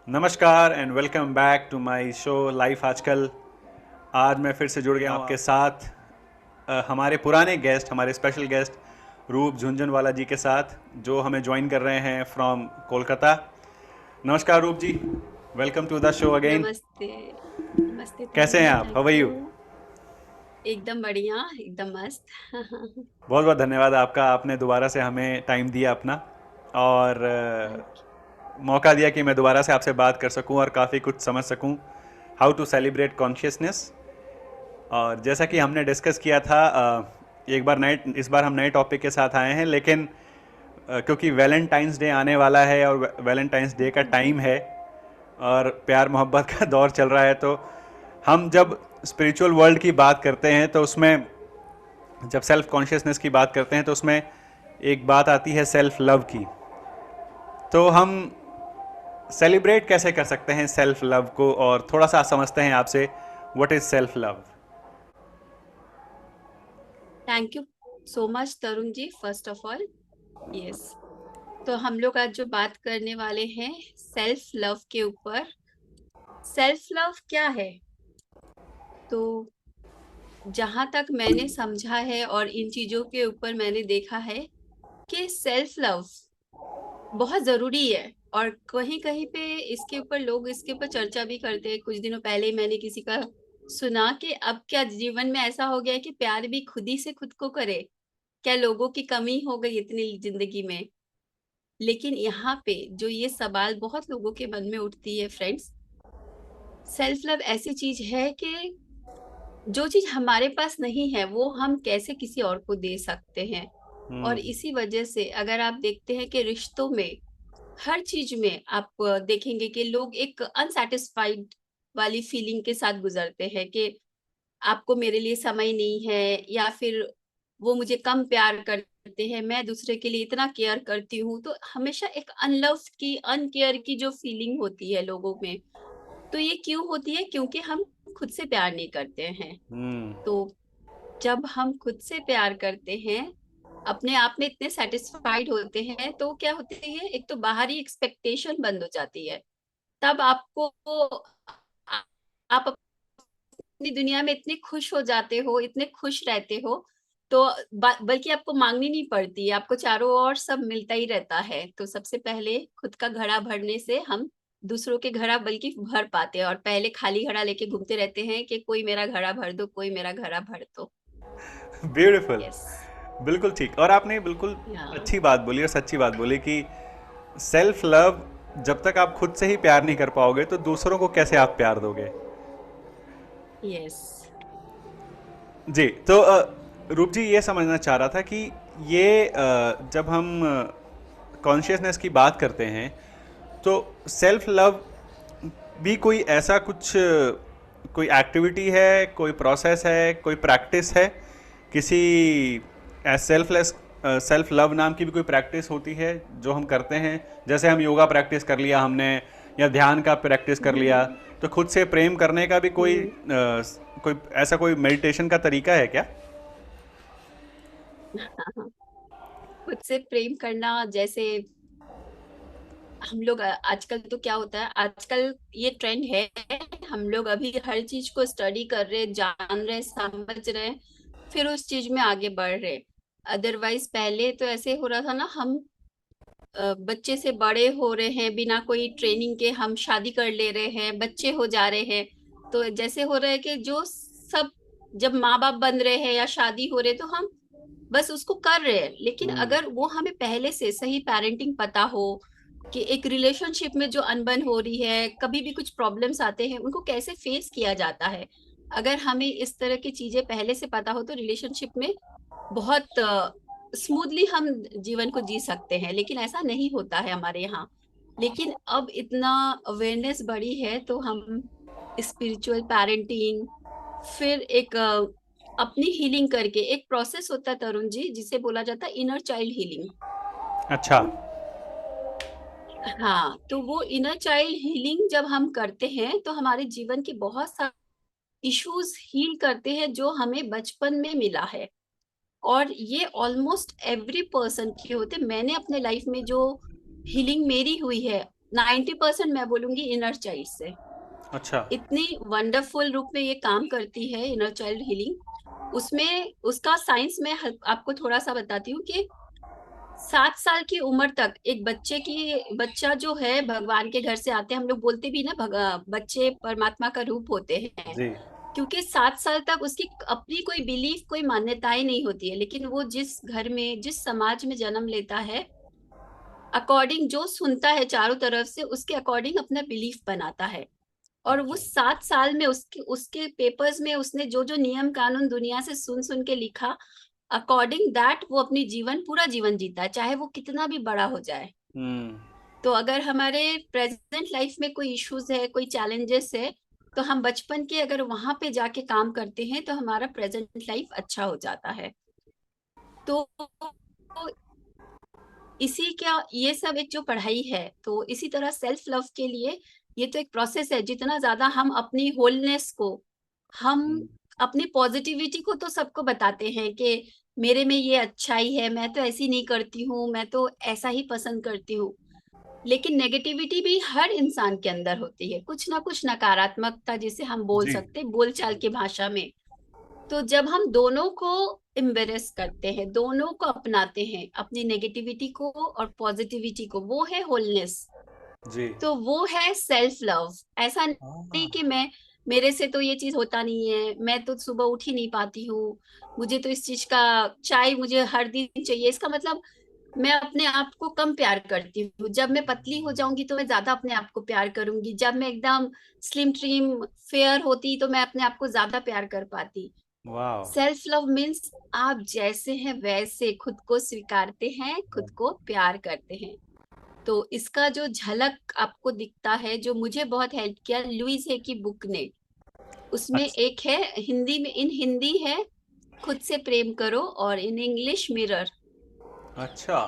नमस्कार and welcome back to my show life Aajkal. आज मैं फिर से जुड़ गया हूँ आपके साथ हमारे पुराने गेस्ट, हमारे स्पेशल गेस्ट रूप झुंझुनवाला जी के साथ, जो हमें ज्वाइन कर रहे हैं फ्रॉम कोलकाता। नमस्कार Roop ji, welcome to the show again. नमस्ते। नमस्ते तरुण कैसे हैं जी, आप? How thank are you. You? एकदम बढ़िया, एकदम मस्त। बहुत बहुत धन्यवाद आपका, आपने दोबारा से हमें टाइम दिया अपना और थैंक मौका दिया कि मैं दोबारा से आपसे बात कर सकूं और काफ़ी कुछ समझ सकूं हाउ टू सेलिब्रेट कॉन्शियसनेस। और जैसा कि हमने डिस्कस किया था, एक बार नए इस बार हम नए टॉपिक के साथ आए हैं, लेकिन क्योंकि वैलेंटाइंस डे आने वाला है और वैलेंटाइंस डे का यू। टाइम है और प्यार मोहब्बत का दौर चल रहा है, तो हम जब स्पिरिचुअल वर्ल्ड की बात करते हैं तो उसमें, जब सेल्फ कॉन्शियसनेस की बात करते हैं तो उसमें एक बात आती है सेल्फ लव की। तो हम सेलिब्रेट कैसे कर सकते हैं सेल्फ लव को, और थोड़ा सा समझते हैं आपसे what is self love. Thank you so much Tarun ji, first of all. Yes, तो हम लोग आज जो बात करने वाले हैं सेल्फ लव के ऊपर। सेल्फ लव क्या है? तो जहां तक मैंने समझा है और इन चीजों के ऊपर मैंने देखा है कि सेल्फ लव बहुत जरूरी है। और कहीं कहीं पे इसके ऊपर लोग इसके ऊपर चर्चा भी करते हैं। कुछ दिनों पहले ही मैंने किसी का सुना कि अब क्या जीवन में ऐसा हो गया है कि प्यार भी खुद ही से खुद को करे। क्या लोगों की कमी हो गई इतनी जिंदगी में? लेकिन यहाँ पे जो ये सवाल बहुत लोगों के मन में उठती है फ्रेंड्स, सेल्फ लव ऐसी चीज है कि जो चीज हमारे पास नहीं है वो हम कैसे किसी और को दे सकते हैं। और इसी वजह से अगर आप देखते हैं कि रिश्तों में, हर चीज में आप देखेंगे कि लोग एक अनसेटिस्फाइड वाली फीलिंग के साथ गुजरते हैं कि आपको मेरे लिए समय नहीं है, या फिर वो मुझे कम प्यार करते हैं, मैं दूसरे के लिए इतना केयर करती हूँ। तो हमेशा एक अनलव्ड की, अनकेयर की जो फीलिंग होती है लोगों में, तो ये क्यों होती है? क्योंकि हम खुद से प्यार नहीं करते हैं। हम्म। तो जब हम खुद से प्यार करते हैं, अपने आप में इतने सेटिस्फाइड होते हैं, तो क्या होती है, एक तो बाहरी एक्सपेक्टेशन बंद हो जाती है। तब आपको आप अपनी दुनिया में इतने खुश हो जाते हो, इतने खुश रहते हो। तो बल्कि आपको मांगनी नहीं पड़ती, आपको चारों ओर सब मिलता ही रहता है। तो सबसे पहले खुद का घड़ा भरने से हम दूसरों के घड़ा बल्कि भर पाते हैं, और पहले खाली घड़ा लेके घूमते रहते हैं कि कोई मेरा घड़ा भर दो, कोई मेरा घड़ा भर दो। ब्यूटीफुल। यस। बिल्कुल ठीक, और आपने बिल्कुल या। अच्छी बात बोली और सच्ची बात बोली कि सेल्फ लव, जब तक आप खुद से ही प्यार नहीं कर पाओगे तो दूसरों को कैसे आप प्यार दोगे। यस। जी, तो रूप जी ये समझना चाह रहा था कि ये जब हम कॉन्शियसनेस की बात करते हैं तो सेल्फ लव भी कोई ऐसा कुछ, कोई एक्टिविटी है, कोई प्रोसेस है, कोई प्रैक्टिस है, किसी सेल्फलेस सेल्फ लव नाम की भी कोई प्रैक्टिस होती है जो हम करते हैं? जैसे हम योगा प्रैक्टिस कर लिया हमने, या ध्यान का प्रैक्टिस कर लिया, हम्म। तो खुद से प्रेम करने का भी कोई हम्म। कोई ऐसा कोई मेडिटेशन का तरीका है क्या? हाँ, खुद से प्रेम करना, जैसे हम लोग आजकल तो क्या होता है, आजकल ये ट्रेंड है, हम लोग अभी हर चीज को स्टडी कर रहे, जान रहे, समझ रहे, फिर उस चीज में आगे बढ़ रहे। अदरवाइज पहले तो ऐसे हो रहा था ना, हम बच्चे से बड़े हो रहे हैं, बिना कोई ट्रेनिंग के हम शादी कर ले रहे हैं, बच्चे हो जा रहे हैं। तो जैसे हो रहा है कि जो सब, जब माँ बाप बन रहे हैं या शादी हो रहे तो हम बस उसको कर रहे हैं। लेकिन हम्म। अगर वो हमें पहले से सही पेरेंटिंग पता हो कि एक रिलेशनशिप में जो अनबन हो रही है, कभी भी कुछ प्रॉब्लम्स आते हैं, उनको कैसे फेस किया जाता है, अगर हमें इस तरह की चीजें पहले से पता हो, तो रिलेशनशिप में बहुत स्मूथली हम जीवन को जी सकते हैं। लेकिन ऐसा नहीं होता है हमारे यहाँ। लेकिन अब इतना अवेयरनेस बढ़ी है, तो हम स्पिरिचुअल पेरेंटिंग, फिर एक अपनी हीलिंग करके, एक प्रोसेस होता है तरुण जी जिसे बोला जाता है इनर चाइल्ड हीलिंग। अच्छा। हाँ, तो वो इनर चाइल्ड हीलिंग जब हम करते हैं तो हमारे जीवन के बहुत सारे इश्यूज हील करते हैं जो हमें बचपन में मिला है। और ये ऑलमोस्ट एवरी पर्सन के होते, मैंने अपने लाइफ में जो हीलिंग मेरी हुई है, 90% मैं बोलूंगी इनर चाइल्ड से। अच्छा। इतनी वंडरफुल रूप में ये काम करती है इनर चाइल्ड हीलिंग। उसमें उसका साइंस में आपको थोड़ा सा बताती हूँ कि 7 साल की उम्र तक एक बच्चा जो है भगवान के घर से आते हैं, हम लोग बोलते भी ना बच्चे परमात्मा का रूप होते हैं। जी। क्योंकि 7 साल तक उसकी अपनी कोई बिलीफ, कोई मान्यताएं नहीं होती है, लेकिन वो जिस घर में, जिस समाज में जन्म लेता है, अकॉर्डिंग जो सुनता है चारों तरफ से, उसके अकॉर्डिंग अपना बिलीफ बनाता है। और वो अच्छा। 7 साल में उसके उसके पेपर्स में उसने जो जो नियम कानून दुनिया से सुन सुन के लिखा, अकॉर्डिंग दैट वो अपनी पूरा जीवन जीता है, चाहे वो कितना भी बड़ा हो जाए। हम्म। तो अगर हमारे प्रेजेंट लाइफ में कोई इश्यूज है, कोई चैलेंजेस है, तो हम बचपन के अगर वहां पे जाके काम करते हैं तो हमारा प्रेजेंट लाइफ अच्छा हो जाता है। तो इसी क्या ये सब एक जो पढ़ाई है, तो इसी तरह सेल्फ लव के लिए ये तो एक प्रोसेस है। जितना ज्यादा हम अपनी होलनेस को, हम हम्म। अपनी पॉजिटिविटी को तो सबको बताते हैं कि मेरे में ये अच्छाई है, मैं तो ऐसी नहीं करती हूँ, मैं तो ऐसा ही पसंद करती हूँ। लेकिन नेगेटिविटी भी हर इंसान के अंदर होती है, कुछ ना कुछ नकारात्मकता, जिसे हम बोल जी। सकते बोलचाल की भाषा में। तो जब हम दोनों को एम्बेरेस करते हैं, दोनों को अपनाते हैं, अपनी नेगेटिविटी को और पॉजिटिविटी को, वो है होलनेस। जी। तो वो है सेल्फ लव। ऐसा नहीं हाँ। कि मेरे से तो ये चीज होता नहीं है, मैं तो सुबह उठ ही नहीं पाती हूँ, मुझे तो इस चीज का चाय मुझे हर दिन चाहिए, इसका मतलब मैं अपने आप को कम प्यार करती हूँ। जब मैं पतली हो जाऊंगी तो मैं ज्यादा अपने आप को प्यार करूंगी, जब मैं एकदम स्लिम ट्रिम फेयर होती तो मैं अपने आप को ज्यादा प्यार कर पाती। वाह। सेल्फ लव मीन्स आप जैसे हैं वैसे खुद को स्वीकारते हैं, खुद को प्यार करते हैं। तो इसका जो झलक आपको दिखता है, जो मुझे बहुत हेल्प किया लुइस है की बुक ने, उसमें अच्छा। एक है हिंदी में, इन हिंदी है खुद से प्रेम करो, और इन इंग्लिश मिरर। अच्छा।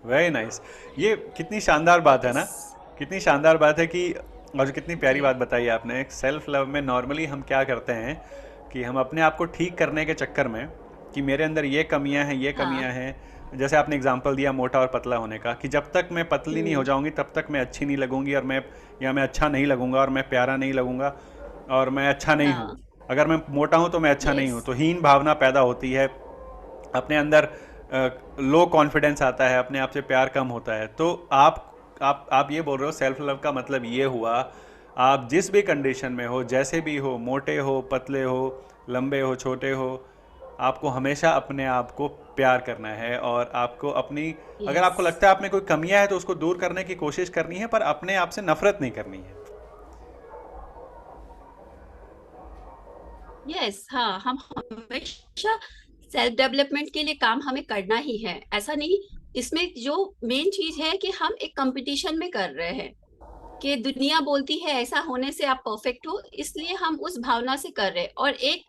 Very nice. ये कितनी शानदार बात है ना। यस। कितनी शानदार बात है कि, और कितनी प्यारी जी बात बताई आपने। सेल्फ लव में नॉर्मली हम क्या करते हैं कि हम अपने आप को ठीक करने के चक्कर में, कि मेरे अंदर ये कमियां हैं, ये हाँ। कमियां हैं। जैसे आपने एग्जांपल दिया मोटा और पतला होने का, कि जब तक मैं पतली नहीं हो हम्म। जाऊंगी तब तक मैं अच्छी नहीं लगूंगी, और मैं, या मैं अच्छा नहीं लगूंगा, और मैं प्यारा नहीं लगूंगा, और मैं अच्छा नहीं हूँ। हाँ। अगर मैं मोटा हूँ तो मैं अच्छा नहीं यस। हूँ, तो हीन भावना पैदा होती है अपने अंदर। लो कॉन्फिडेंस आता है, अपने आप से प्यार कम होता है। तो आप ये बोल रहे हो सेल्फ लव का मतलब ये हुआ, आप जिस भी कंडीशन में हो, जैसे भी हो, मोटे हो, पतले हो, लंबे हो, छोटे हो, आपको हमेशा अपने आप को प्यार करना है, और आपको अपनी, अगर यस। आपको लगता है आप में कोई कमियां है तो उसको दूर करने की कोशिश करनी है, पर अपने आप से नफरत नहीं करनी है। यस। हाँ, हम हमेशा सेल्फ डेवलपमेंट के लिए काम हमें करना ही है, ऐसा नहीं। इसमें जो मेन चीज है कि हम एक कंपटीशन में कर रहे हैं, कि दुनिया बोलती है ऐसा होने से आप परफेक्ट हो, इसलिए हम उस भावना से कर रहे हैं, और एक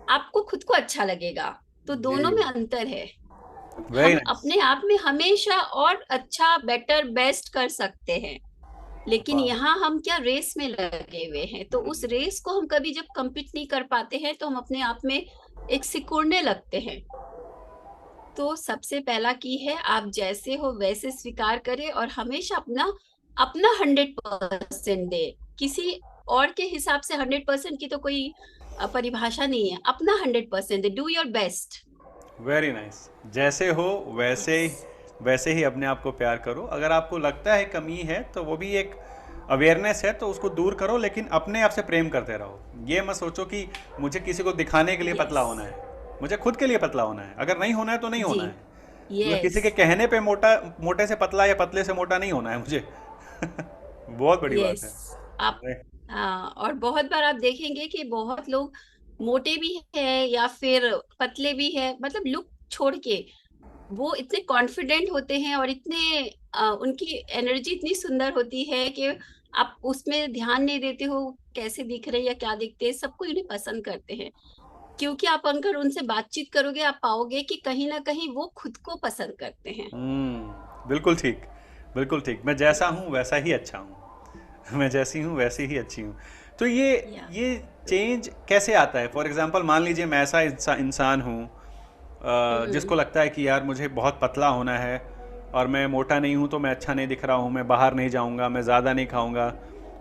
आपको खुद को अच्छा लगेगा। तो जी। दोनों में अंतर है। वेरी हम नाइस। अपने आप में हमेशा और अच्छा, बेटर, बेस्ट कर सकते हैं, लेकिन वाह। यहाँ हम क्या रेस में लगे हुए हैं, तो उस रेस को हम कभी जब compete नहीं कर पाते हैं तो हम अपने आप में एक सिकुड़ने लगते हैं। तो सबसे पहला की है, आप जैसे हो वैसे स्वीकार करें, और हमेशा अपना अपना 100% दे। किसी और के हिसाब से 100% की तो कोई परिभाषा नहीं है, अपना 100% दे, do your best. Very nice. जैसे हो वैसे, यस। वैसे ही अपने आप को प्यार करो। अगर आपको लगता है कमी है तो वो भी एक अवेयरनेस है, तो उसको दूर करो, लेकिन अपने आप से प्रेम करते रहो। ये मत सोचो कि मुझे किसी को दिखाने के लिए पतला यस। होना है, मुझे खुद के लिए पतला होना है। अगर नहीं होना है तो नहीं जी। होना है। मतलब किसी यस। के कहने पे मोटा, मोटे से पतला या पतले से मोटा नहीं होना है मुझे। बहुत बड़ी बात यस। है। आप, हाँ, और बहुत बार आप देखेंगे कि बहुत लोग मोटे भी है या फिर पतले भी है, मतलब लुक छोड़ के वो इतने कॉन्फिडेंट होते हैं, और इतने उनकी एनर्जी इतनी सुंदर होती है कि आप उसमें ध्यान नहीं देते हो कैसे दिख रहे हैं या क्या दिखते हैं, सबको उन्हें पसंद करते हैं। क्योंकि आप अगर उनसे बातचीत करोगे, आप पाओगे कि कहीं ना कहीं वो खुद को पसंद करते हैं। बिल्कुल ठीक। बिल्कुल ठीक। मैं जैसा हूँ वैसा ही अच्छा हूँ। मैं जैसी हूँ वैसी ही अच्छी हूँ। तो या ये चेंज कैसे आता है? फॉर एग्जांपल मान लीजिए मैं ऐसा इंसान हूँ जिसको लगता है कि यार मुझे बहुत पतला होना है, और मैं मोटा नहीं हूँ तो मैं अच्छा नहीं दिख रहा हूँ, मैं बाहर नहीं जाऊँगा, मैं ज़्यादा नहीं खाऊंगा,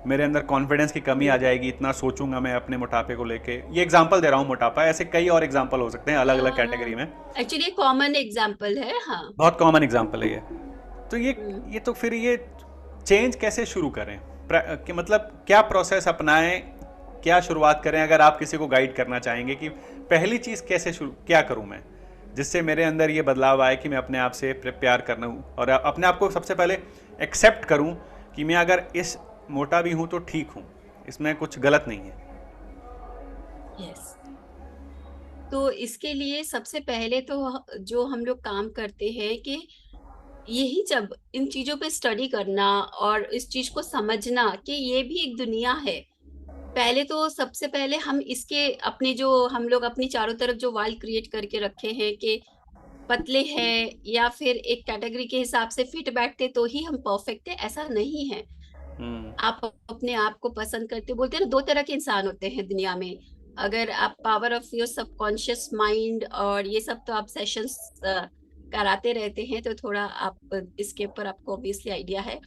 मेरे अंदर कॉन्फिडेंस की कमी आ जाएगी, इतना सोचूंगा मैं अपने मोटापे को लेके। ये एग्जांपल दे रहा हूँ मोटापा, ऐसे कई और एग्जांपल हो सकते हैं अलग अलग कैटेगरी हाँ, में। एक्चुअली कॉमन एग्जाम्पल है। हाँ। बहुत कॉमन एग्जांपल है ये। तो हम्म। ये तो फिर ये चेंज कैसे शुरू करें, कि मतलब क्या प्रोसेस अपनाएं, क्या शुरुआत करें, अगर आप किसी को गाइड करना चाहेंगे कि पहली चीज़ कैसे शुरू, क्या करूं मैं जिससे मेरे अंदर ये बदलाव आए कि मैं अपने आप से प्यार करना हूँ और अपने आप को सबसे पहले एक्सेप्ट करूं कि मैं अगर इस मोटा भी हूं तो ठीक हूं, इसमें कुछ गलत नहीं है। यस। तो इसके लिए सबसे पहले तो जो हम लोग काम करते हैं कि यही, जब इन चीजों पे स्टडी करना और इस चीज को समझना कि ये भी एक दुनिया है। पहले तो सबसे पहले हम इसके अपने जो हम लोग अपनी चारों तरफ जो वाल क्रिएट करके रखे हैं कि पतले हैं या फिर एक कैटेगरी के हिसाब से फिट बैठते तो ही हम परफेक्ट है, ऐसा नहीं है। हम्म। आप अपने आप को पसंद करते, बोलते हैं ना, दो तरह के इंसान होते हैं दुनिया में। अगर आप power of your subconscious mind और ये सब तो आप सेशंस कराते रहते हैं तो थोड़ा आप इसके ऊपर आपको ऑब्वियसली आइडिया है।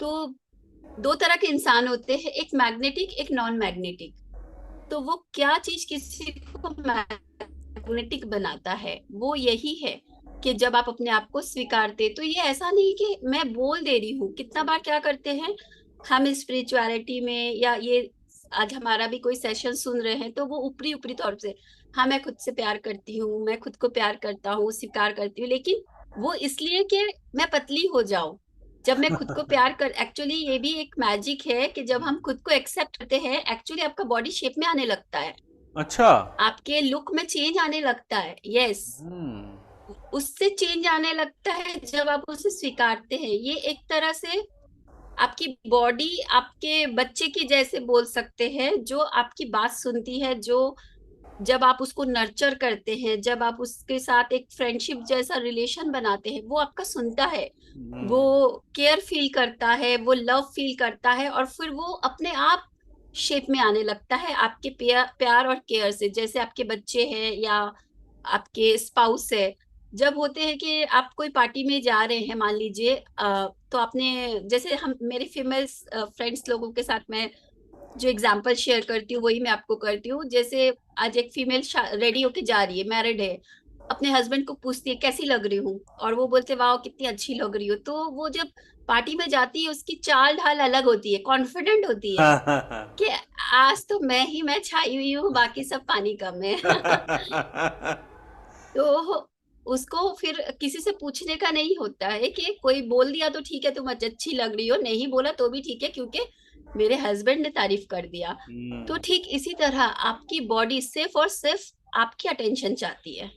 तो दो तरह के इंसान होते हैं, एक मैग्नेटिक एक नॉन मैग्नेटिक। तो वो क्या चीज किसी को मैग्नेटिक बनाता है वो यही है कि जब आप अपने आप को स्वीकारते, तो ये ऐसा नहीं कि मैं बोल दे रही हूँ। कितना बार क्या करते हैं हम स्पिरिचुअलिटी में, या ये आज हमारा भी कोई सेशन सुन रहे हैं तो वो ऊपरी ऊपरी तौर से, हाँ मैं खुद से प्यार करती हूँ, मैं खुद को प्यार करता हूँ, स्वीकार करती हूँ, लेकिन वो इसलिए कि मैं पतली हो जाऊं। जब मैं खुद को प्यार कर, एक्चुअली ये भी एक मैजिक है कि जब हम खुद को एक्सेप्ट करते हैं एक्चुअली आपका बॉडी शेप में आने लगता है, अच्छा। आपके लुक में चेंज आने लगता है। यस, हम्म। उससे चेंज आने लगता है जब आप उसे स्वीकारते हैं। ये एक तरह से आपकी बॉडी आपके बच्चे की जैसे बोल सकते हैं, जो आपकी बात सुनती है, जो जब आप उसको नर्चर करते हैं, जब आप उसके साथ एक फ्रेंडशिप जैसा रिलेशन बनाते हैं, वो आपका सुनता है, वो केयर फील करता है, वो लव फील करता है, और फिर वो अपने आप शेप में आने लगता है आपके प्यार और केयर से। जैसे आपके बच्चे हैं या आपके स्पाउस है, जब होते हैं कि आप कोई पार्टी में जा रहे हैं मान लीजिए, तो आपने जैसे हम मेरे फीमेल फ्रेंड्स लोगों के साथ मैं जो एग्जाम्पल शेयर करती हूँ वही मैं आपको करती हूँ। जैसे आज एक फीमेल रेडी होके जा रही है, मैरिड है, अपने हस्बैंड को पूछती है कैसी लग रही हूँ, और वो बोलते वाह कितनी अच्छी लग रही हो। तो वो जब पार्टी में जाती है उसकी चाल ढाल अलग होती है, कॉन्फिडेंट होती है हाँ हाँ हाँ। कि आज तो मैं छाई हुई हूँ, बाकी सब पानी कम है। तो उसको फिर किसी से पूछने का नहीं होता है कि कोई बोल दिया तो ठीक है तुम अच्छी लग रही हो, नहीं बोला तो भी ठीक है क्योंकि मेरे हस्बैंड ने तारीफ कर दिया। तो ठीक इसी तरह आपकी बॉडी सिर्फ और सिर्फ आपकी अटेंशन चाहती है।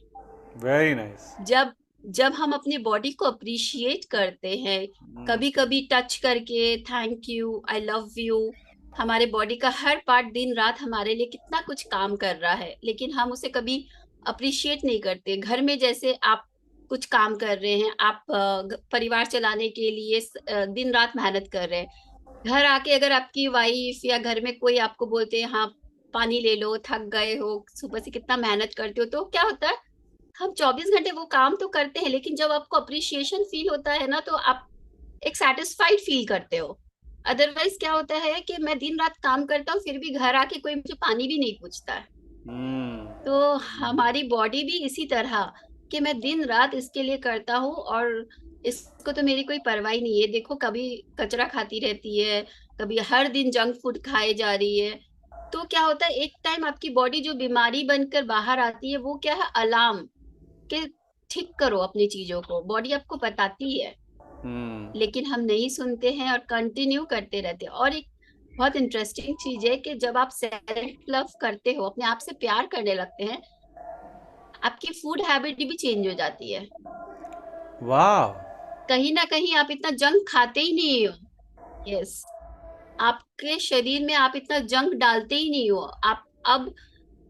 Very nice. जब जब हम अपनी बॉडी को अप्रिशिएट करते हैं, कभी कभी टच करके thank you, I love you, हमारे बॉडी का हर पार्ट दिन रात हमारे लिए कितना कुछ काम कर रहा है, लेकिन हम उसे कभी अप्रिशिएट नहीं करते। घर में जैसे आप कुछ काम कर रहे हैं, आप परिवार चलाने के लिए दिन रात मेहनत कर रहे हैं, घर आके अगर आपकी वाइफ या घर में कोई आपको बोलते हैं हाँ पानी ले लो, थक गए हो, सुबह से कितना मेहनत करते हो, तो क्या होता है हम 24 घंटे वो काम तो करते हैं, लेकिन जब आपको अप्रिशिएशन फील होता है ना तो आप एक सेटिस्फाइड फील करते हो। अदरवाइज क्या होता है कि मैं दिन रात काम करता हूँ फिर भी घर आके कोई मुझे पानी भी नहीं पूछता है। तो हमारी बॉडी भी इसी तरह कि मैं दिन रात इसके लिए करता हूँ और इसको तो मेरी कोई परवाह ही नहीं है। देखो कभी कचरा खाती रहती है, कभी हर दिन जंक फूड खाए जा रही है। तो क्या होता है एक टाइम आपकी बॉडी जो बीमारी बनकर बाहर आती है वो क्या है, अलार्म कि ठीक करो अपनी चीजों को, बॉडी आपको बताती है, लेकिन हम नहीं सुनते हैं और कंटिन्यू करते रहते हैं। और एक बहुत इंटरेस्टिंग चीज है कि जब आप सेल्फ लव करते हो, अपने आप से प्यार करने लगते हैं, आपकी फूड हैबिट भी चेंज हो जाती है। वाह। कहीं ना कहीं आप इतना जंक खाते ही नहीं हो। यस, आपके शरीर में आप इतना जंक डालते ही नहीं हो। आप अब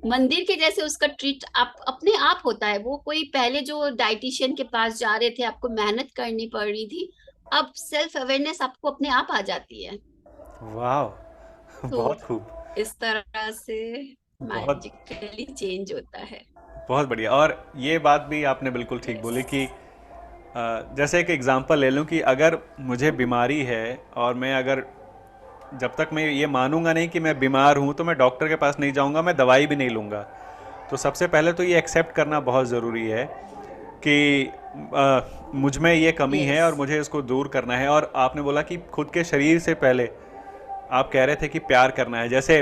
मंदिर के जैसे उसका ट्रीट आप अपने आप होता है। वो कोई पहले जो डाइटिशियन के पास जा रहे थे आपको मेहनत करनी पड़ रही थी, अब सेल्फ अवेयरनेस आपको अपने आप आ जाती है। वाह। तो बहुत खूब। इस तरह से बहुत मैजिकली चेंज होता है। बहुत बढ़िया। और ये बात भी आपने बिल्कुल ठीक यस। बोली कि जैसे एक एग्जांपल ले लूं कि अगर मुझे बीमारी है और मैं अगर जब तक मैं ये मानूंगा नहीं कि मैं बीमार हूं तो मैं डॉक्टर के पास नहीं जाऊंगा, मैं दवाई भी नहीं लूंगा। तो सबसे पहले तो ये एक्सेप्ट करना बहुत ज़रूरी है कि मुझ में ये कमी है यस। और मुझे इसको दूर करना है। और आपने बोला कि खुद के शरीर से पहले आप कह रहे थे कि प्यार करना है। जैसे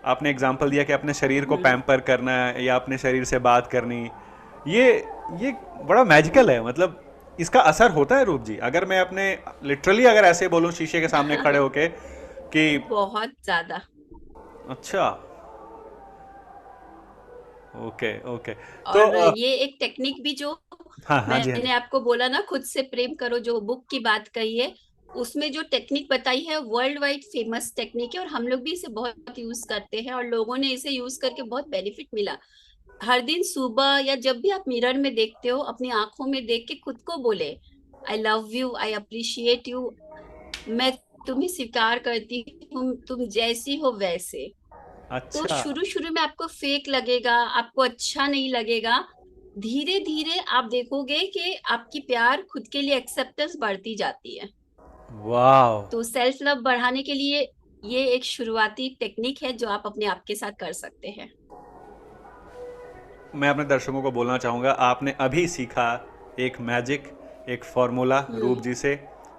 आपने एग्जांपल दिया कि अपने शरीर को पैम्पर करना है या अपने शरीर से बात करनी, ये ये बड़ा मैजिकल है। मतलब इसका असर होता है रूप जी, अगर मैं अपने लिटरली अगर ऐसे बोलूं शीशे के सामने खड़े होके कि बहुत ज्यादा। अच्छा, ओके ओके, तो और ये एक टेक्निक भी जो हाँ हाँ जी हाँ जी। मैंने आपको बोला ना, खुद से प्रेम करो, जो बुक की बात कही है, उसमें जो टेक्निक बताई है वर्ल्ड वाइड फेमस टेक्निक है, और हम लोग भी इसे बहुत यूज करते हैं और लोगों ने इसे यूज करके बहुत बेनिफिट मिला। हर दिन सुबह या जब भी आप मिरर में देखते हो, अपनी आंखों में देख के खुद को बोले, I love you, I appreciate you, मैं तुम्हें स्वीकार करती हूँ, तुम जैसी हो वैसे। तो अच्छा, शुरू शुरू में आपको फेक लगेगा, आपको अच्छा नहीं लगेगा। धीरे धीरे आप देखोगे कि आपकी प्यार खुद के लिए एक्सेप्टेंस बढ़ती जाती है। वाह। तो सेल्फ लव बढ़ाने के लिए ये एक शुरुआती टेक्निक है जो आप अपने आप के साथ कर सकते हैं। मैं अपने दर्शकों को बोलना चाहूँगा, आपने अभी सीखा एक मैजिक, एक फॉर्मूला रूप हम्म। जी से।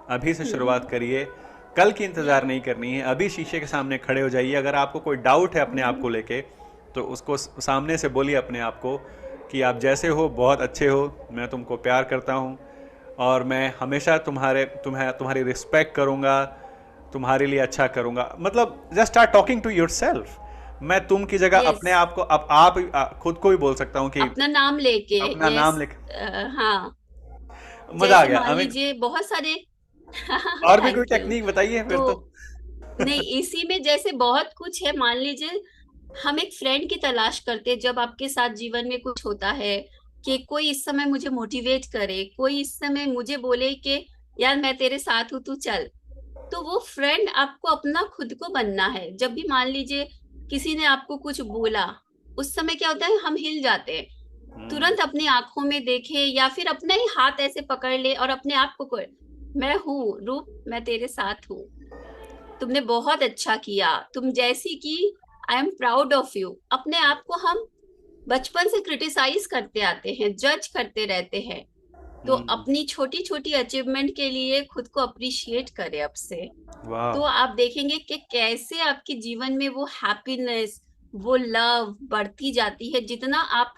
अभी से शुरुआत हम्म। करिए, कल की इंतज़ार नहीं करनी है। अभी शीशे के सामने खड़े हो जाइए। अगर आपको कोई डाउट है अपने आप को लेके, तो उसको सामने से बोलिए अपने आप को कि आप जैसे हो बहुत अच्छे हो, मैं तुमको प्यार करता हूँ और मैं हमेशा तुम्हारी रिस्पेक्ट करूँगा, तुम्हारे लिए अच्छा करूँगा। मतलब just start talking to yourself. मैं तुम की जगह यस। अपने आप को, अब आप खुद को भी बोल सकता हूँ कि अपना नाम लेके। अपना नाम यस। लिख। हाँ। मजा आ जैसे गया मान हमें। लीजिए बहुत सारे और भी कोई थैंक यू। टेक्निक बताइए फिर तो तो। नहीं, इसी में जैसे बहुत कुछ है। मान लीजिए हम एक फ्रेंड की तलाश करते हैं जब आपके साथ जीवन में कुछ होता है, कि कोई इस समय मुझे मोटिवेट करे, कोई इस समय मुझे बोले कि यार मैं तेरे साथ हूँ, तू चल। तो वो फ्रेंड आपको अपना खुद को बनना है। जब भी मान लीजिए किसी ने आपको कुछ बोला, उस समय क्या होता है, हम हिल जाते हैं। तुरंत अपनी आंखों में देखे या फिर अपना ही हाथ ऐसे पकड़ ले और अपने आप को मैं हूँ रूप, मैं तेरे साथ हूँ, तुमने बहुत अच्छा किया, तुम जैसी की, I am proud of you. अपने आप को हम बचपन से क्रिटिसाइज करते आते हैं, जज करते रहते हैं। तो अपनी छोटी छोटी अचीवमेंट के लिए खुद को अप्रिशिएट करें अब से। वाह। तो आप देखेंगे कि कैसे आपके जीवन में वो हैप्पीनेस, वो लव बढ़ती जाती है, जितना आप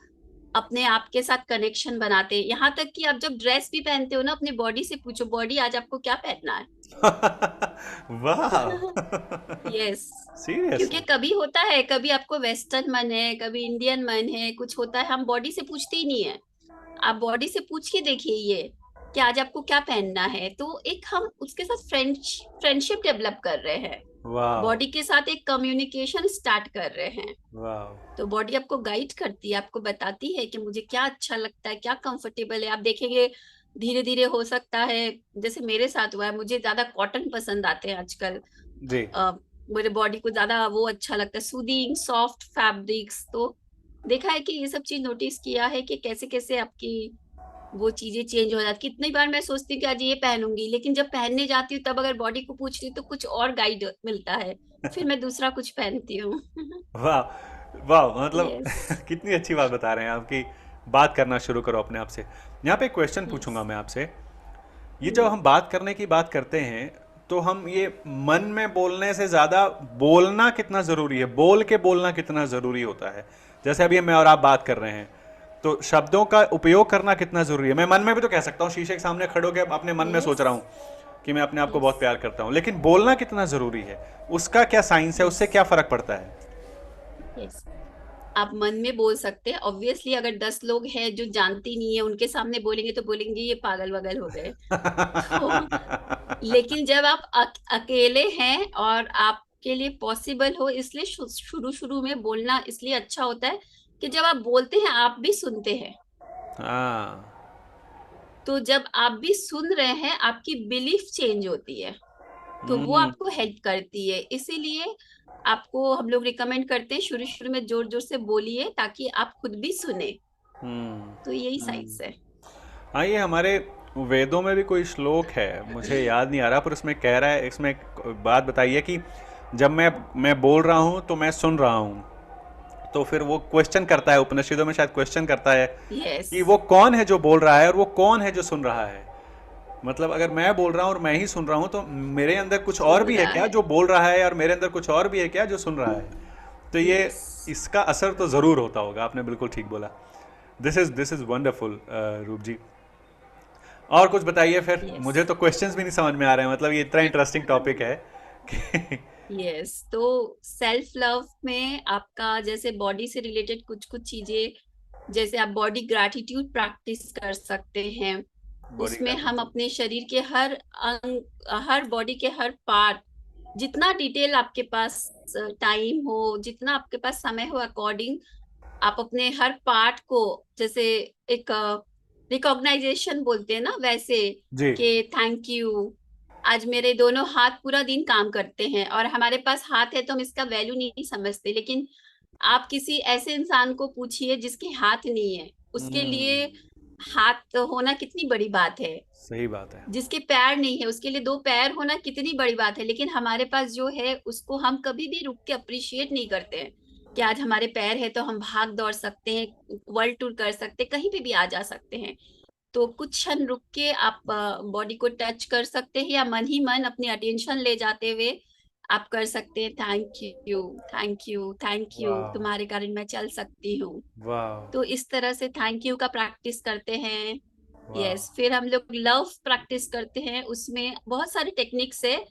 अपने आप के साथ कनेक्शन बनाते हैं। यहाँ तक कि आप जब ड्रेस भी पहनते हो ना, अपने बॉडी से पूछो, बॉडी आज आपको क्या पहनना है। वाह। यस। क्योंकि सीरियसली। कभी होता है, कभी आपको वेस्टर्न मन है, कभी इंडियन मन है, कुछ होता है, हम बॉडी से पूछते ही नहीं है। आप बॉडी से पूछ के देखिए ये, कि आज आपको क्या पहनना है। तो एक हम उसके साथ फ्रेंडशिप डेवलप कर रहे हैं, वाह। बॉडी के साथ एक कम्युनिकेशन स्टार्ट कर रहे हैं। वाह। तो बॉडी आपको गाइड करती है, आपको बताती है कि मुझे क्या अच्छा लगता है, क्या कंफर्टेबल है। आप देखेंगे धीरे धीरे हो सकता है, जैसे मेरे साथ हुआ है, मुझे ज्यादा कॉटन पसंद आते हैं आजकल। जी। अ, मेरे बॉडी को ज्यादा वो अच्छा लगता है, सूदिंग सॉफ्ट फैब्रिक्स। तो देखा है कि ये सब चीज नोटिस किया है कि कैसे कैसे आपकी वो चीजें चेंज हो जाती। कितनी बार मैं सोचती हूँ कि आज ये पहनूंगी, लेकिन जब पहनने जाती हूँ तब अगर बॉडी को पूछती हूँ तो कुछ और गाइड मिलता है, फिर मैं दूसरा कुछ पहनती हूँ। वाह। वाह, मतलब यस। कितनी अच्छी बात बता रहे हैं आपकी। बात करना शुरू करो अपने आप से। यहाँ पे एक क्वेश्चन यस। पूछूंगा मैं आपसे। ये जब हम बात करने की बात करते हैं, तो हम ये मन में बोलने से ज़्यादा बोलना कितना ज़रूरी है, बोल के बोलना कितना ज़रूरी होता है। जैसे अभी मैं और आप बात कर रहे हैं, तो शब्दों का उपयोग करना कितना ज़रूरी है। मैं मन में भी तो कह सकता हूँ, शीशे के सामने खड़े होकर अपने मन में सोच यस। रहा हूँ कि मैं अपने आप को यस। बहुत प्यार करता हूँ, लेकिन बोलना कितना ज़रूरी है, उसका क्या साइंस है, यस। उससे क्या फ़र्क पड़ता है। यस। आप मन में बोल सकते हैं ऑब्वियसली। अगर 10 लोग हैं जो जानती नहीं है, उनके सामने बोलेंगे तो बोलेंगे ये पागल वगल हो गए। तो लेकिन जब आप अकेले हैं और आपके लिए पॉसिबल हो, इसलिए शुरू शुरू में बोलना इसलिए अच्छा होता है कि जब आप बोलते हैं आप भी सुनते हैं। हाँ। तो जब आप भी सुन रहे हैं, आपकी बिलीफ चेंज होती है, तो वो हम्म। आपको हेल्प करती है। इसीलिए आपको हम लोग रिकमेंड करते हैं शुरू शुरू में जोर जोर से बोलिए, ताकि आप खुद भी सुने। हम्म। तो यही हम्म। साइंस है। हाँ, ये हमारे वेदों में भी कोई श्लोक है, मुझे याद नहीं आ रहा, पर उसमें कह रहा है, इसमें एक बात बताइए कि जब मैं बोल रहा हूँ तो मैं सुन रहा हूँ। तो फिर वो क्वेश्चन करता है, उपनिषदों में शायद क्वेश्चन करता है यस, कि वो कौन है जो बोल रहा है और वो कौन है जो सुन रहा है। मतलब अगर मैं बोल रहा हूँ और मैं ही सुन रहा हूँ तो मेरे अंदर कुछ और सुन भी है रहा क्या है। जो बोल रहा है, और मेरे अंदर कुछ और भी है क्या जो सुन रहा है। तो ये यस, इसका असर तो ज़रूर होता होगा, आपने बिल्कुल ठीक बोला। दिस इज़ वंडरफुल रूप जी। और कुछ बताइए फिर, यस। मुझे तो क्वेश्चंस भी नहीं समझ में आ रहे हैं, मतलब ये इतना इंटरेस्टिंग टॉपिक है कि यस, तो सेल्फ लव में आपका जैसे बॉडी से रिलेटेड कुछ कुछ चीजें, जैसे आप बॉडी ग्रैटिट्यूड प्रैक्टिस कर सकते हैं। बॉडी उसमें हम ग्रैटिट्यूड। अपने शरीर के हर अंग, हर बॉडी के हर पार्ट, जितना डिटेल आपके पास टाइम हो, जितना आपके पास समय हो, अकॉर्डिंग आप अपने हर पार्ट को, जैसे एक रिकॉग्नाइजेशन बोलते हैं ना, वैसे जी। कि थैंक यू, आज मेरे दोनों हाथ पूरा दिन काम करते हैं, और हमारे पास हाथ है तो हम इसका वैल्यू नहीं समझते, लेकिन आप किसी ऐसे इंसान को पूछिए जिसके हाथ नहीं है, उसके लिए हाथ होना कितनी बड़ी बात है। सही बात है। जिसके पैर नहीं है उसके लिए दो पैर होना कितनी बड़ी बात है, लेकिन हमारे पास जो है उसको हम कभी भी रुक के अप्रिशिएट नहीं करते हैं कि आज हमारे पैर है तो हम भाग दौड़ सकते हैं, वर्ल्ड टूर कर सकते हैं, कहीं पे भी आ जा सकते हैं। तो कुछ क्षण रुक के आप बॉडी को टच कर सकते हैं, या मन ही मन अपनी अटेंशन ले जाते हुए आप कर सकते हैं, thank you, thank you, thank you, वाह। तुम्हारे कारण मैं चल सकती हूँ। वाह। तो इस तरह से थैंक यू का प्रैक्टिस करते हैं। वाह। यस, फिर हम लोग लव प्रैक्टिस करते हैं, उसमें बहुत सारे टेक्निक्स है।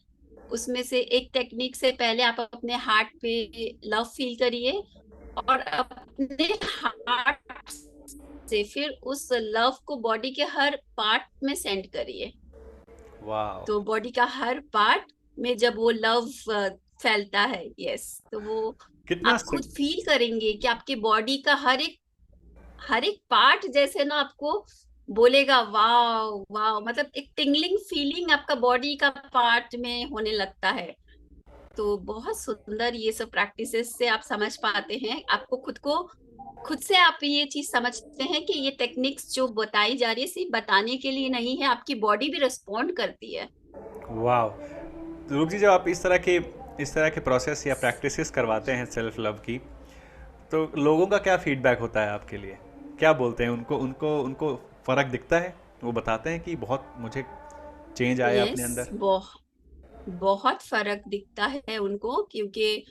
उसमें से एक टेक्निक से पहले आप अपने हार्ट पे लव फील करिए, और अपने हार्ट से फिर उस लव को बॉडी के हर पार्ट में सेंड करिए। वाह। तो बॉडी का हर पार्ट में जब वो लव फैलता है, यस, तो वो कितना आप खुद सिम फील करेंगे कि आपके बॉडी का हर एक पार्ट जैसे ना आपको बोलेगा वाह वाह, मतलब एक टिंगलिंग फीलिंग आपका बॉडी का पार्ट में होने लगता है। तो बहुत सुंदर, ये सब प्रैक्टिसेस से आप समझ पाते हैं आपको खुद को, खुद से आप ये चीज समझते हैं कि ये टेक्निक्स जो बताई जा रही है सिर्फ बताने के लिए नहीं है, आपकी बॉडी भी रिस्पॉन्ड करती है। वाह। रूप जी, जब आप इस तरह के प्रोसेस या प्रैक्टिसेस करवाते हैं सेल्फ लव की, तो लोगों का क्या फीडबैक होता है आपके लिए? क्या बोलते हैं? उनको उनको उनको फ़र्क दिखता है? वो बताते हैं कि बहुत मुझे चेंज आया अपने यस, अंदर? बहुत फर्क दिखता है उनको, क्योंकि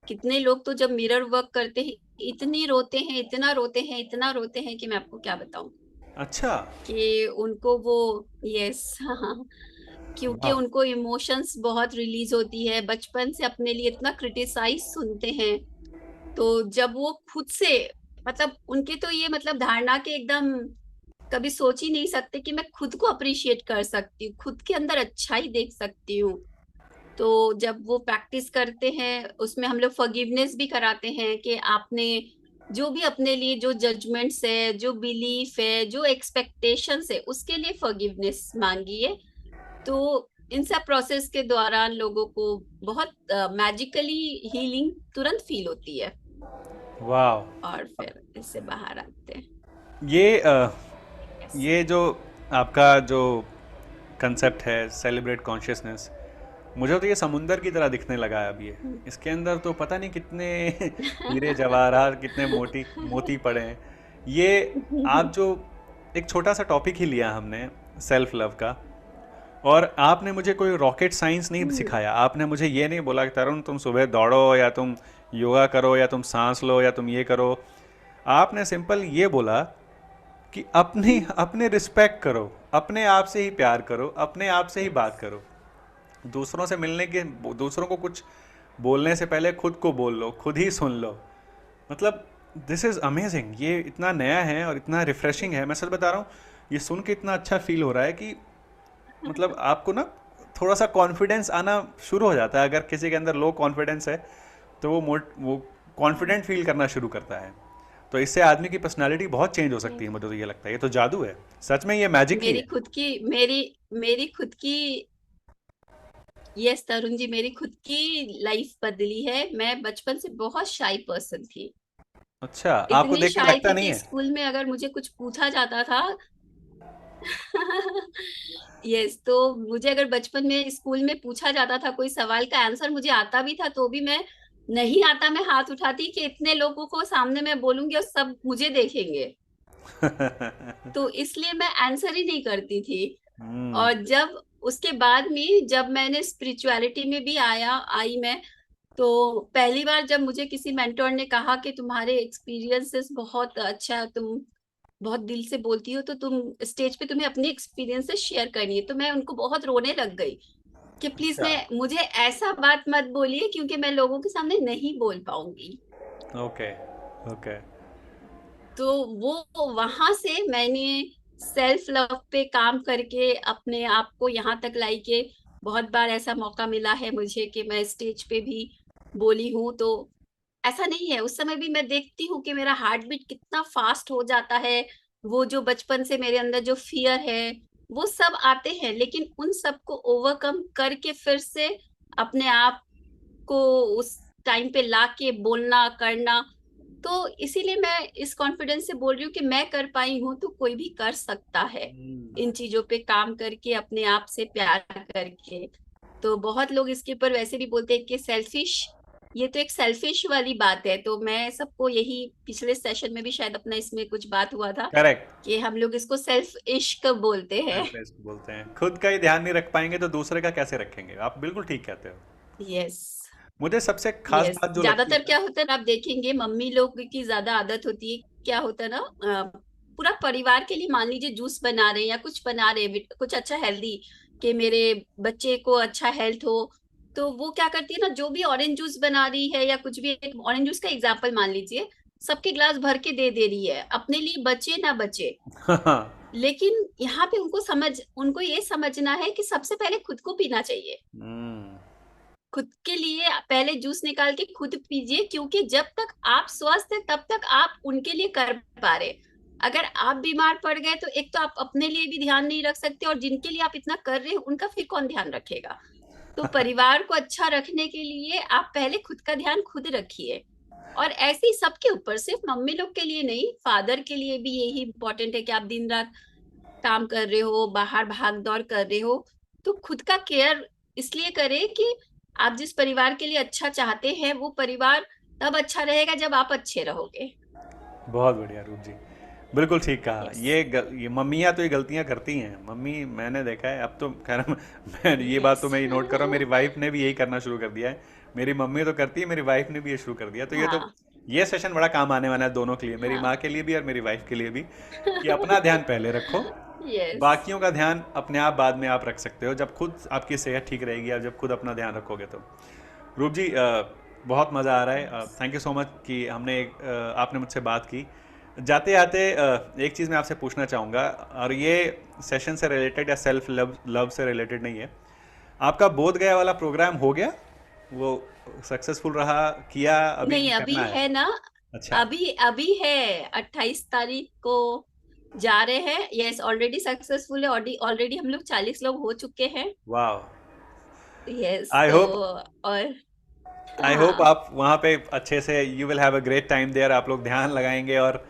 कितने लोग तो जब मिरर वर्क करते हैं इतनी रोते हैं, इतना रोते हैं, इतना रोते हैं कि मैं आपको क्या बताऊं, अच्छा। कि उनको वो, यस, हाँ, क्योंकि वाह। उनको इमोशंस बहुत रिलीज होती है, बचपन से अपने लिए इतना क्रिटिसाइज सुनते हैं। तो जब वो खुद से, मतलब उनके तो ये मतलब धारणा के एकदम कभी सोच ही नहीं सकते कि मैं खुद को अप्रिशिएट कर सकती हूँ, खुद के अंदर अच्छाई देख सकती हूँ। तो जब वो प्रैक्टिस करते हैं उसमें हम लोग फॉरगिवनेस भी कराते हैं कि आपने जो भी अपने लिए जो जजमेंट्स है, जो बिलीफ है, जो एक्सपेक्टेशंस है, उसके लिए फॉरगिवनेस मांगिए। तो इन सब प्रोसेस के दौरान लोगों को बहुत मैजिकली हीलिंग तुरंत फील होती है, वाह। और फिर इससे बाहर आते हैं। ये यस, ये जो आपका जो कंसेप्ट है सेलिब्रेट कॉन्शियसनेस, मुझे तो ये समुंदर की तरह दिखने लगा है अब। ये इसके अंदर तो पता नहीं कितने हीरे जवाहरात, कितने मोती मोती पड़े हैं। ये आप जो एक छोटा सा टॉपिक ही लिया हमने सेल्फ लव का, और आपने मुझे कोई रॉकेट साइंस नहीं सिखाया। आपने मुझे ये नहीं बोला कि तरुण तुम सुबह दौड़ो, या तुम योगा करो, या तुम सांस लो, या तुम ये करो। आपने सिंपल ये बोला कि अपनी अपने रिस्पेक्ट करो, अपने आप से ही प्यार करो, अपने आप से ही बात करो। दूसरों से मिलने के, दूसरों को कुछ बोलने से पहले खुद को बोल लो, खुद ही सुन लो। मतलब दिस इज़ अमेजिंग। ये इतना नया है और इतना रिफ्रेशिंग है, मैं सच बता रहा हूँ। ये सुन के इतना अच्छा फील हो रहा है कि मतलब आपको ना थोड़ा सा कॉन्फिडेंस आना शुरू हो जाता है। अगर किसी के अंदर लो कॉन्फिडेंस है तो वो कॉन्फिडेंट फील करना शुरू करता है। तो इससे आदमी की पर्सनालिटी बहुत चेंज हो सकती है। मुझे तो ये लगता है ये तो जादू है, सच में ये मैजिक ही मेरी है। खुद की मेरी मेरी खुद की यस तरुण जी, मेरी खुद की लाइफ बदली है। मैं बचपन से बहुत शाई पर्सन थी, अच्छा, आपको इतनी देख के शाई लगता थी नहीं कि है? स्कूल में अगर मुझे कुछ पूछा जाता था, यस, तो मुझे अगर बचपन में स्कूल में पूछा जाता था कोई सवाल का आंसर मुझे आता भी था तो भी मैं नहीं आता, मैं हाथ उठाती कि इतने लोगों को सामने मैं बोलूंगी और सब मुझे देखेंगे, तो इसलिए मैं आंसर ही नहीं करती थी। हम्म। और जब उसके बाद में जब मैंने स्पिरिचुअलिटी में भी आई मैं, तो पहली बार जब मुझे किसी मेंटोर ने कहा कि तुम्हारे एक्सपीरियंसेस बहुत अच्छा है, तुम बहुत दिल से बोलती हो, तो तुम स्टेज पे तुम्हें अपनी एक्सपीरियंसेस शेयर करनी है, तो मैं उनको बहुत रोने लग गई कि प्लीज अच्छा। मैं मुझे ऐसा बात मत बोलिए क्योंकि मैं लोगों के सामने नहीं बोल पाऊंगी। ओके। ओके। तो वो वहां से मैंने सेल्फ लव पे काम करके अपने आप को यहाँ तक लाई के बहुत बार ऐसा मौका मिला है मुझे कि मैं स्टेज पे भी बोली हूँ। तो ऐसा नहीं है, उस समय भी मैं देखती हूँ कि मेरा हार्ट बीट कितना फास्ट हो जाता है, वो जो बचपन से मेरे अंदर जो फियर है वो सब आते हैं, लेकिन उन सबको ओवरकम करके फिर से अपने आप को उस टाइम पे ला के बोलना करना। तो इसीलिए मैं इस कॉन्फिडेंस से बोल रही हूँ कि मैं कर पाई हूँ तो कोई भी कर सकता है, इन चीजों पे काम करके अपने आप से प्यार करके। तो बहुत लोग इसके ऊपर वैसे भी बोलते हैं कि सेल्फिश, ये तो एक सेल्फिश वाली बात है, तो मैं सबको यही, पिछले सेशन में भी शायद अपना इसमें कुछ बात हुआ था करेक्ट। कि हम लोग इसको सेल्फ इश्क बोलते हैं। सेल्फ इसको बोलते हैं, खुद का ही ध्यान नहीं रख पाएंगे तो दूसरे का कैसे रखेंगे, आप बिल्कुल ठीक कहते हो। यस। मुझे सबसे खास यस, बात जो लगती है ज्यादातर ना। क्या होता है ना, आप देखेंगे मम्मी लोग की ज्यादा आदत होती है, क्या होता है ना, पूरा परिवार के लिए मान लीजिए जूस बना रहे हैं या कुछ बना रहे हैं कुछ अच्छा हेल्दी, कि मेरे बच्चे को अच्छा हेल्थ हो, तो वो क्या करती है ना, जो भी ऑरेंज जूस बना रही है या कुछ भी, ऑरेंज जूस का एग्जाम्पल मान लीजिए, सबके ग्लास भर के दे रही है, अपने लिए बचे ना बचे। हाँ। लेकिन यहाँ पे उनको ये समझना है कि सबसे पहले खुद को पीना चाहिए, हम्म। खुद के लिए पहले जूस निकाल के खुद पीजिए, क्योंकि जब तक आप स्वस्थ है तब तक आप उनके लिए कर पा रहे। अगर आप बीमार पड़ गए तो एक तो आप अपने लिए भी ध्यान नहीं रख सकते, और जिनके लिए आप इतना कर रहे हैं उनका फिर कौन ध्यान रखेगा। तो परिवार को अच्छा रखने के लिए आप पहले खुद का ध्यान खुद रखिए। और ऐसे ही सबके ऊपर, सिर्फ मम्मी लोग के लिए नहीं, फादर के लिए भी यही इंपॉर्टेंट है कि आप दिन रात काम कर रहे हो, बाहर भाग दौड़ कर रहे हो, तो खुद का केयर इसलिए करें कि आप जिस परिवार के लिए अच्छा चाहते हैं वो परिवार तब अच्छा रहेगा जब आप अच्छे रहोगे। बहुत बढ़िया रूप जी, बिल्कुल ठीक कहा। यस। ये मम्मियाँ तो ये गलतियाँ करती हैं, मम्मी मैंने देखा है, अब तो खैर मैं ये बात यस। तो मैं ही नोट कर रहा हूँ, मेरी वाइफ ने भी यही करना शुरू कर दिया है। मेरी मम्मी तो करती है, मेरी वाइफ ने भी ये शुरू कर दिया, तो हाँ। ये सेशन बड़ा काम आने वाला है दोनों के लिए, मेरी हाँ। माँ के लिए भी और मेरी वाइफ के लिए भी, कि अपना ध्यान पहले रखो, यस। बाकियों का ध्यान अपने आप बाद में आप रख सकते हो, जब खुद आपकी सेहत ठीक रहेगी, आप जब खुद अपना ध्यान रखोगे तो। रूप जी, बहुत मज़ा आ रहा है, yes. Thank you so much कि आपने मुझसे बात की। जाते जाते एक चीज़ मैं आपसे पूछना चाहूँगा, और ये सेशन से रिलेटेड या सेल्फ लव लव से रिलेटेड नहीं है। आपका बोध गया वाला प्रोग्राम हो गया, वो सक्सेसफुल रहा, किया, अभी नहीं, अभी करना है? है ना, अच्छा। अभी अभी है, 28 तारीख को जा रहे हैं। यस, ऑलरेडी सक्सेसफुल है, ऑलरेडी हम लोग 40 लोग हो चुके हैं। वाह। यस, आई तो होप और आई होप हाँ। आप वहाँ पे अच्छे से, you will have a great time there, आप लोग ध्यान लगाएंगे, और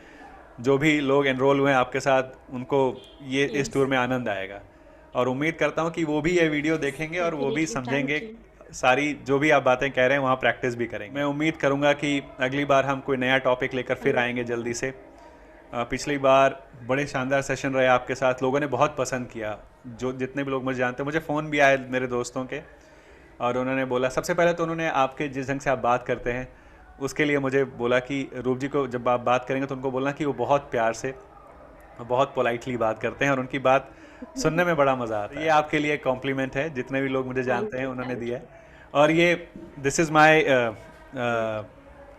जो भी लोग एनरोल हुए हैं आपके साथ, उनको ये इस यस, टूर में आनंद आएगा। और उम्मीद करता हूँ कि वो भी ये वीडियो देखेंगे और वो भी डेफिनेटली, समझेंगे, थैंक यू। सारी जो भी आप बातें कह रहे हैं वहाँ प्रैक्टिस भी करेंगे। मैं उम्मीद करूँगा कि अगली बार हम कोई नया टॉपिक लेकर फिर आएंगे जल्दी से। पिछली बार बड़े शानदार सेशन रहे आपके साथ, लोगों ने बहुत पसंद किया, जो जितने भी लोग मुझे जानते हैं, मुझे फ़ोन भी आए मेरे दोस्तों के, और उन्होंने बोला, सबसे पहले तो उन्होंने आपके जिस ढंग से आप बात करते हैं उसके लिए मुझे बोला कि रूप जी को जब आप बात करेंगे तो उनको बोलना कि वो बहुत प्यार से, बहुत पोलाइटली बात करते हैं, और उनकी बात सुनने में बड़ा मज़ा आता है। ये आपके लिए कॉम्प्लीमेंट है, जितने भी लोग मुझे जानते थैंक हैं यू। उन्होंने थैंक दिया यू। है। और ये, this is my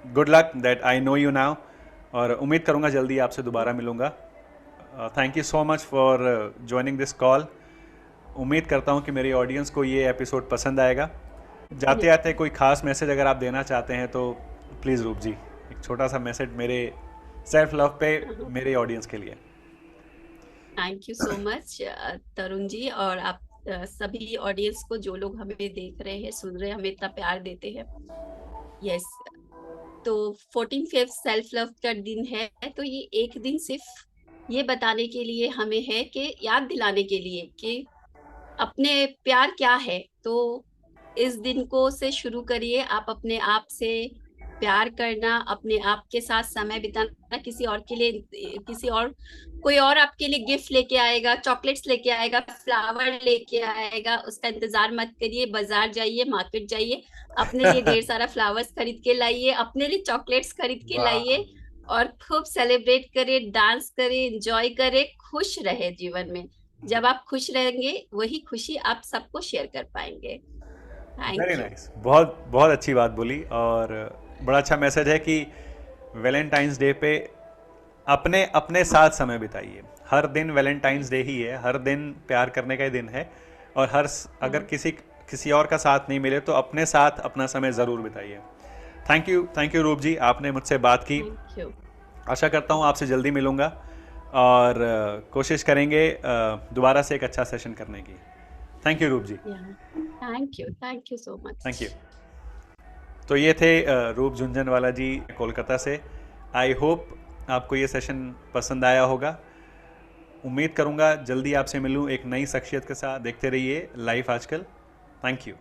good luck that I know you now, और उम्मीद करूँगा जल्दी आपसे दोबारा मिलूँगा। Thank you so much for joining this call. उम्मीद करता हूँ कि मेरी ऑडियंस को ये एपिसोड पसंद आएगा। जाते जाते कोई खास मैसेज अगर आप देना चाहते हैं तो प्लीज़ रूप जी, एक छोटा सा मैसेज मेरे सेल्फ लव पे, मेरे ऑडियंस के लिए। Thank you so much Tarun जी, और आप सभी ऑडियंस को, जो लोग हमें देख रहे हैं, सुन रहे हैं, हमें इतना प्यार देते हैं। यस, तो 14 5 सेल्फ लव का दिन है, तो ये एक दिन सिर्फ ये बताने के लिए हमें है कि याद दिलाने के लिए कि अपने प्यार क्या है। तो इस दिन को से शुरू करिए, आप अपने आप से प्यार करना, अपने आप के साथ समय बिताना। किसी और के लिए, किसी और, कोई और आपके लिए गिफ्ट लेके आएगा, चॉकलेट्स लेके आएगा, फ्लावर लेके आएगा, उसका इंतजार मत करिए। बाजार जाइए, मार्केट जाइए, अपने लिए ढेर सारा फ्लावर्स खरीद के लाइए, अपने लिए चॉकलेट्स खरीद के वाह। लाइए, और खूब सेलिब्रेट करे, डांस करे, एंजॉय करे, खुश रहे जीवन में। जब आप खुश रहेंगे, वही खुशी आप सबको शेयर कर पाएंगे। Very thank you. नाइस, बहुत बहुत अच्छी बात बोली। और बड़ा अच्छा मैसेज है कि वैलेंटाइंस डे पे अपने अपने साथ समय बिताइए। हर दिन वैलेंटाइंस डे ही है, हर दिन प्यार करने का ही दिन है। और अगर किसी किसी और का साथ नहीं मिले तो अपने साथ अपना समय ज़रूर बिताइए। थैंक यू रूप जी, आपने मुझसे बात की। Thank you. आशा करता हूँ आपसे जल्दी मिलूँगा, और कोशिश करेंगे दोबारा से एक अच्छा सेशन करने की। थैंक यू रूप जी। या, thank you so thank you. Much. तो ये थे रूप झुंझुनवाला जी कोलकाता से। आई होप आपको ये सेशन पसंद आया होगा। उम्मीद करूँगा जल्दी आपसे मिलूँ एक नई शख्सियत के साथ। देखते रहिए लाइफ आजकल। Thank you.